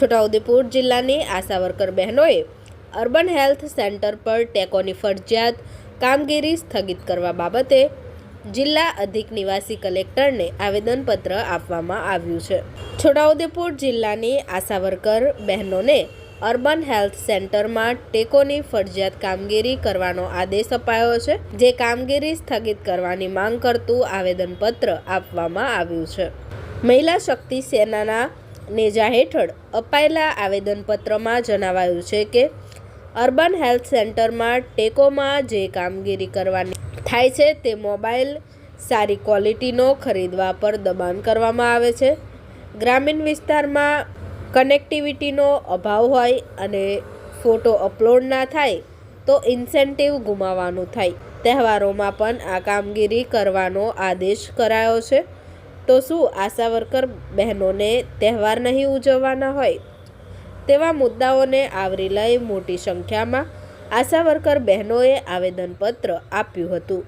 છોટાઉદેપુર જિલ્લાની આશા વર્કર બહેનોએ urban health centre પર ટેકોની ફરજિયાત કામગીરી સ્થગિત કરવા બાબતે જિલ્લા અધિક નિવાસી કલેક્ટરને આવેદનપત્ર આપવામાં આવ્યું છે। છોટાઉદેપુર જિલ્લાની આશા વર્કર બહેનોને અર્બન હેલ્થ સેન્ટરમાં ટેકોની ફરજિયાત કામગીરી કરવાનો આદેશ અપાયો છે, જે કામગીરી સ્થગિત કરવાની માંગ કરતું આવેદનપત્ર આપવામાં આવ્યું છે। મહિલા શક્તિ સેનાના નેજા હેઠળ અપાયેલા આવેદનપત્રમાં જણાવાયું છે કે અર્બન હેલ્થ સેન્ટરમાં ટેકોમાં જે કામગીરી કરવાની થાય છે તે મોબાઈલ સારી ક્વોલિટીનો ખરીદવા પર દબાણ કરવામાં આવે છે। ગ્રામીણ વિસ્તારમાં કનેક્ટિવિટીનો અભાવ હોય અને ફોટો અપલોડ ના થાય તો ઇન્સેન્ટિવ ગુમાવવાનું થાય। તહેવારોમાં પણ આ કામગીરી કરવાનો આદેશ કરાયો છે, તો શું આશા વર્કર બહેનોને તહેવાર નહીં ઉજવવાના હોય? તેવા મુદ્દાઓને આવરી લઈ મોટી સંખ્યામાં આશા વર્કર બહેનોએ આવેદનપત્ર આપ્યું હતું।